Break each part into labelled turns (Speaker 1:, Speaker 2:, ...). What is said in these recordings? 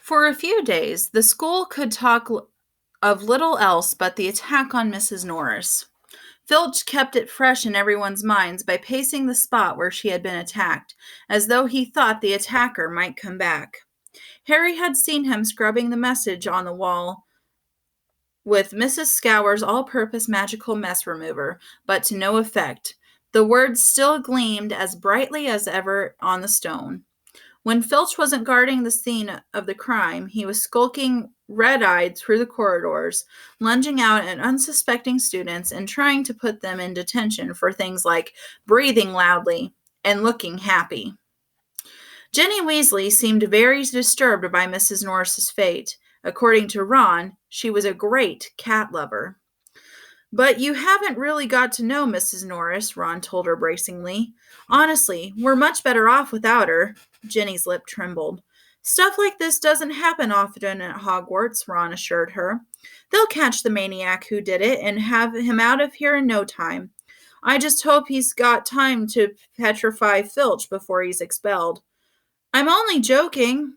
Speaker 1: For a few days, the school could talk of little else but the attack on Mrs. Norris. Filch kept it fresh in everyone's minds by pacing the spot where she had been attacked, as though he thought the attacker might come back. Harry had seen him scrubbing the message on the wall with Mrs. Scour's all-purpose magical mess remover, but to no effect. The words still gleamed as brightly as ever on the stone. When Filch wasn't guarding the scene of the crime, he was skulking red-eyed through the corridors, lunging out at unsuspecting students and trying to put them in detention for things like breathing loudly and looking happy. Ginny Weasley seemed very disturbed by Mrs. Norris's fate. According to Ron, she was a great cat lover. "But you haven't really got to know Mrs. Norris," Ron told her bracingly. "Honestly, we're much better off without her." Ginny's lip trembled. "Stuff like this doesn't happen often at Hogwarts," Ron assured her. "They'll catch the maniac who did it and have him out of here in no time. I just hope he's got time to petrify Filch before he's expelled." "I'm only joking,"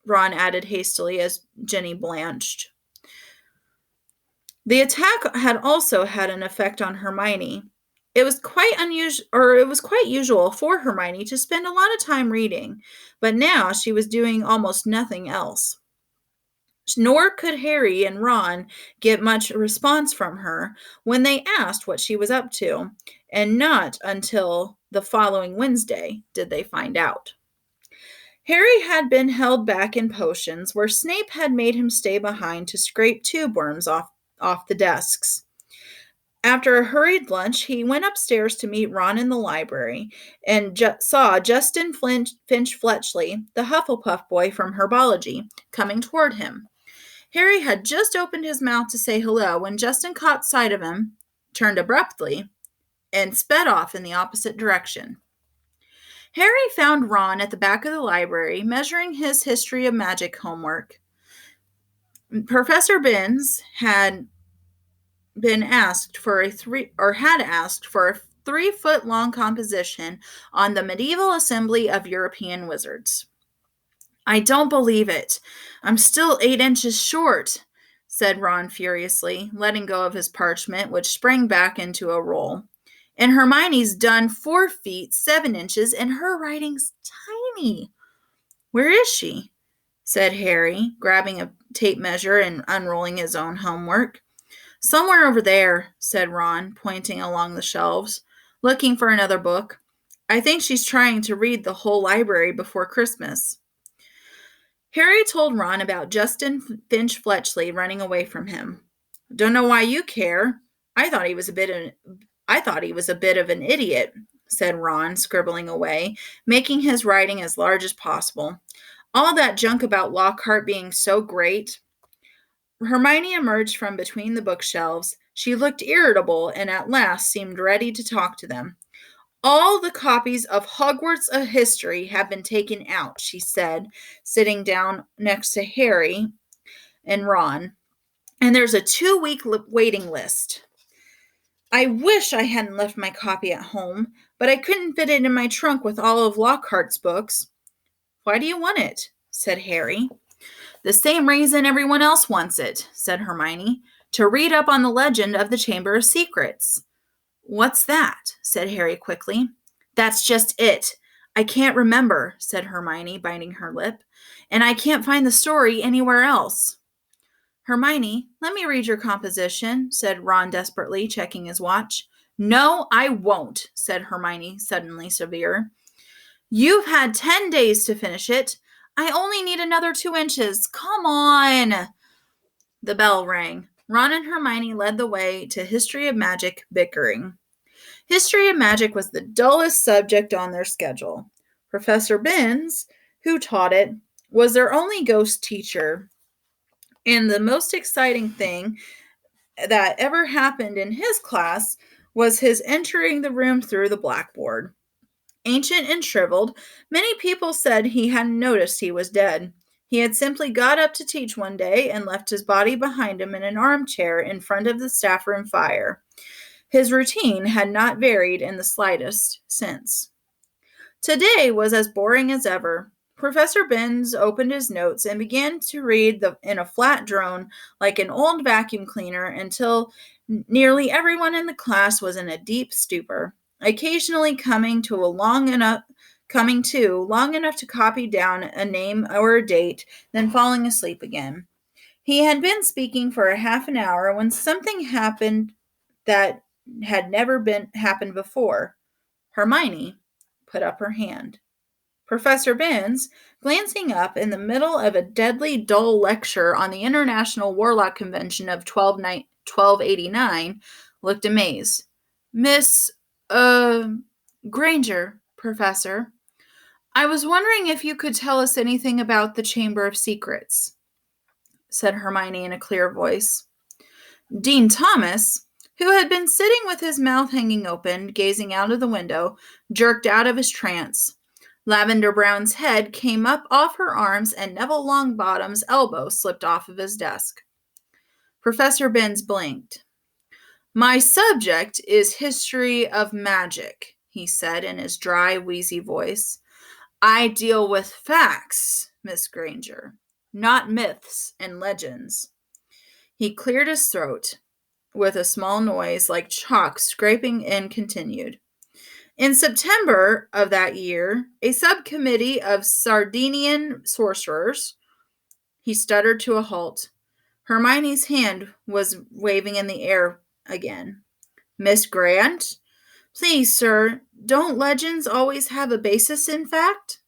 Speaker 1: Ron added hastily as Ginny blanched. The attack had also had an effect on Hermione. It was quite usual for Hermione to spend a lot of time reading, but now she was doing almost nothing else. Nor could Harry and Ron get much response from her when they asked what she was up to, and not until the following Wednesday did they find out. Harry had been held back in potions, where Snape had made him stay behind to scrape tube worms off the desks. After a hurried lunch, he went upstairs to meet Ron in the library and saw Justin Finch Fletchley, the Hufflepuff boy from herbology, coming toward him. Harry had just opened his mouth to say hello when Justin caught sight of him, turned abruptly, and sped off in the opposite direction. Harry found Ron at the back of the library, measuring his history of magic homework. Professor Binns had asked for a 3-foot-long composition on the medieval assembly of European wizards. "I don't believe it. I'm still 8 inches short," said Ron furiously, letting go of his parchment, which sprang back into a roll. "And Hermione's done 4 feet 7 inches, and her writing's tiny." "Where is she?" said Harry, grabbing a tape measure and unrolling his own homework. "Somewhere over there," said Ron, pointing along the shelves, looking for another book. "I think she's trying to read the whole library before Christmas." Harry told Ron about Justin Finch Fletchley running away from him. "Don't know why you care. I thought he was a bit of an idiot," said Ron, scribbling away, making his writing as large as possible. "All that junk about Lockhart being so great." Hermione emerged from between the bookshelves. She looked irritable and at last seemed ready to talk to them. "All the copies of Hogwarts of History have been taken out," she said, sitting down next to Harry and Ron. "And there's a 2-week waiting list. I wish I hadn't left my copy at home, but I couldn't fit it in my trunk with all of Lockhart's books." "Why do you want it?" said Harry. "The same reason everyone else wants it," said Hermione. "To read up on the legend of the Chamber of Secrets." "What's that?" said Harry quickly. "That's just it. I can't remember," said Hermione, biting her lip. "And I can't find the story anywhere else." "Hermione, let me read your composition," said Ron desperately, checking his watch. "No, I won't," said Hermione, suddenly severe. "You've had 10 days to finish it. I only need another 2 inches. Come on." The bell rang. Ron and Hermione led the way to History of Magic bickering. History of Magic was the dullest subject on their schedule. Professor Binns, who taught it, was their only ghost teacher. And the most exciting thing that ever happened in his class was his entering the room through the blackboard. Ancient and shriveled, many people said he hadn't noticed he was dead. He had simply got up to teach one day and left his body behind him in an armchair in front of the staff room fire. His routine had not varied in the slightest since. Today was as boring as ever. Professor Binns opened his notes and began to read in a flat drone like an old vacuum cleaner until nearly everyone in the class was in a deep stupor, occasionally coming to long enough to copy down a name or a date, then falling asleep again. He had been speaking for a half an hour when something happened that had never been happened before. Hermione put up her hand. Professor Binns, glancing up in the middle of a deadly dull lecture on the International Warlock Convention of 1289, looked amazed. Miss, Granger, Professor, I was wondering if you could tell us anything about the Chamber of Secrets, said Hermione in a clear voice. Dean Thomas, who had been sitting with his mouth hanging open, gazing out of the window, jerked out of his trance. Lavender Brown's head came up off her arms, and Neville Longbottom's elbow slipped off of his desk. Professor Binns blinked. My subject is history of magic, he said in his dry, wheezy voice. I deal with facts, Miss Granger, not myths and legends. He cleared his throat with a small noise like chalk scraping and continued. In September of that year, a subcommittee of Sardinian sorcerers, he stuttered to a halt. Hermione's hand was waving in the air again. Miss Grant? Please, sir, don't legends always have a basis in fact?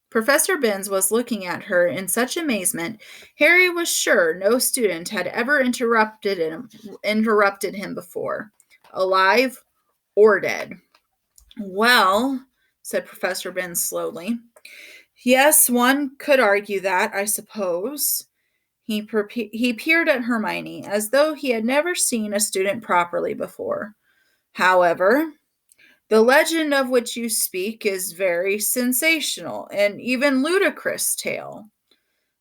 Speaker 1: Professor Binns was looking at her in such amazement, Harry was sure no student had ever interrupted him before, alive or dead. Well, said Professor Binns slowly, yes, one could argue that, I suppose. He peered at Hermione as though he had never seen a student properly before. However, the legend of which you speak is very sensational and even ludicrous tale.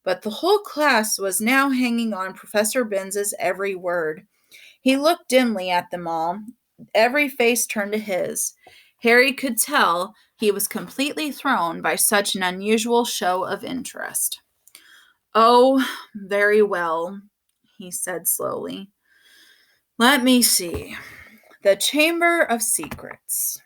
Speaker 1: But the whole class was now hanging on Professor Binns's every word. He looked dimly at them all. Every face turned to his. Harry could tell he was completely thrown by such an unusual show of interest. Oh, very well, he said slowly. Let me see. The Chamber of Secrets.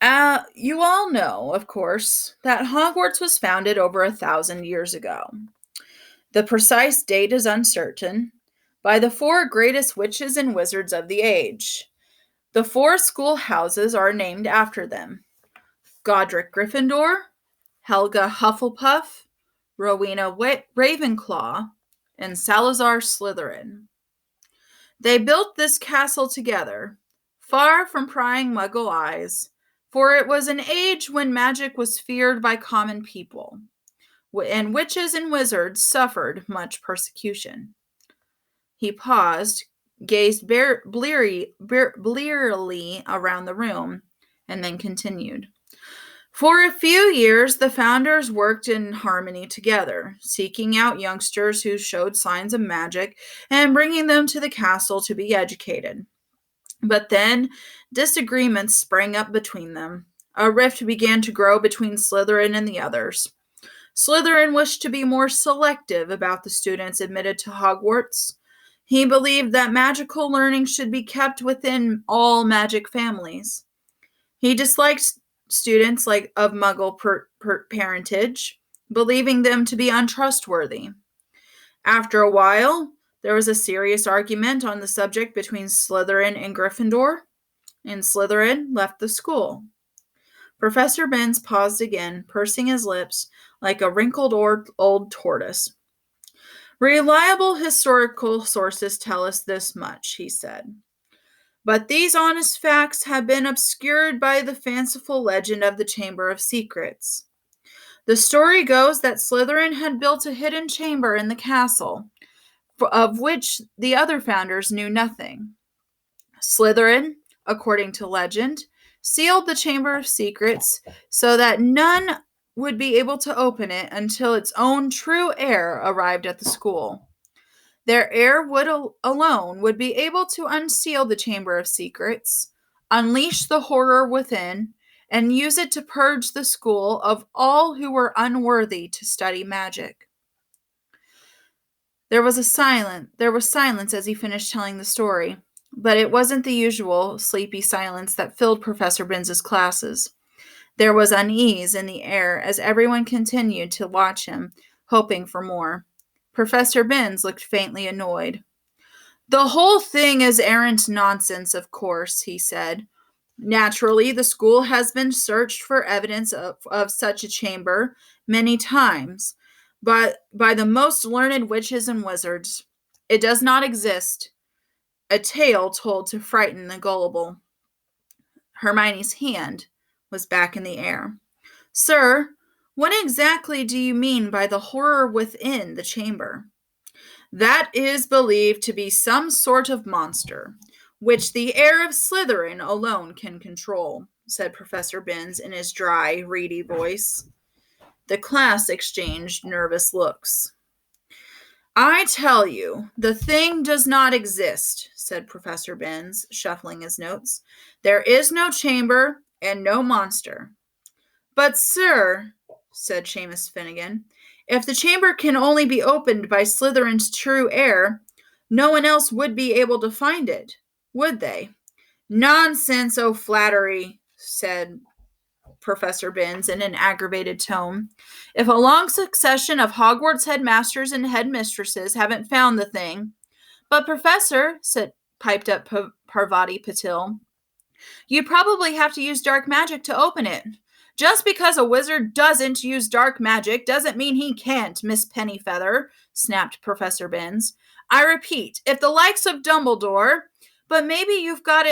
Speaker 1: You all know, of course, that Hogwarts was founded over 1,000 years ago. The precise date is uncertain, by the 4 greatest witches and wizards of the age. The 4 school houses are named after them. Godric Gryffindor, Helga Hufflepuff, Rowena Ravenclaw, and Salazar Slytherin. They built this castle together, far from prying Muggle eyes, for it was an age when magic was feared by common people, and witches and wizards suffered much persecution. He paused, gazed blearily around the room, and then continued. For a few years, the founders worked in harmony together, seeking out youngsters who showed signs of magic and bringing them to the castle to be educated. But then disagreements sprang up between them. A rift began to grow between Slytherin and the others. Slytherin wished to be more selective about the students admitted to Hogwarts. He believed that magical learning should be kept within all magic families. He disliked students of Muggle parentage, believing them to be untrustworthy. After a while, there was a serious argument on the subject between Slytherin and Gryffindor, and Slytherin left the school. Professor Binns paused again, pursing his lips like a wrinkled old tortoise. Reliable historical sources tell us this much, he said. But these honest facts have been obscured by the fanciful legend of the Chamber of Secrets. The story goes that Slytherin had built a hidden chamber in the castle, of which the other founders knew nothing. Slytherin, according to legend, sealed the Chamber of Secrets so that none would be able to open it until its own true heir arrived at the school. Their heir alone would be able to unseal the Chamber of Secrets, unleash the horror within, and use it to purge the school of all who were unworthy to study magic. There was silence as he finished telling the story, but it wasn't the usual sleepy silence that filled Professor Binns's classes. There was unease in the air as everyone continued to watch him, hoping for more. Professor Binns looked faintly annoyed. "The whole thing is arrant nonsense, of course," he said. "Naturally, the school has been searched for evidence of such a chamber many times, but by the most learned witches and wizards. It does not exist. A tale told to frighten the gullible." Hermione's hand was back in the air. "Sir, what exactly do you mean by the horror within the chamber?" "That is believed to be some sort of monster, which the heir of Slytherin alone can control," said Professor Binns in his dry, reedy voice. The class exchanged nervous looks. "I tell you, the thing does not exist," said Professor Binns, shuffling his notes. "There is no chamber and no monster." "But, sir," said Seamus Finnegan, "if the chamber can only be opened by Slytherin's true heir, no one else would be able to find it, would they?" "Nonsense, oh flattery," said Professor Binns in an aggravated tone. "If a long succession of Hogwarts headmasters and headmistresses haven't found the thing—" "But, Professor," piped up Parvati Patil, "you'd probably have to use dark magic to open it." "Just because a wizard doesn't use dark magic doesn't mean he can't, Miss Pennyfeather," snapped Professor Binns. "I repeat, if the likes of Dumbledore—" "But maybe you've got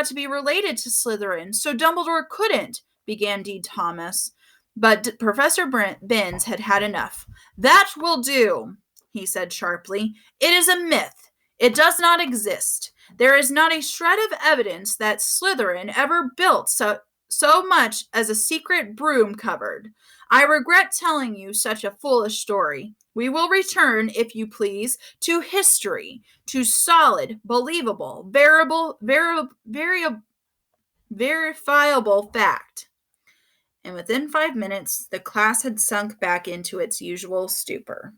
Speaker 1: to be related to Slytherin, so Dumbledore couldn't," began D. Thomas. But Professor Binns had had enough. "That will do," he said sharply. "It is a myth. It does not exist. There is not a shred of evidence that Slytherin ever built so much as a secret broom cupboard. I regret telling you such a foolish story. We will return, if you please, to history, to solid, believable, verifiable fact." And within 5 minutes, the class had sunk back into its usual stupor.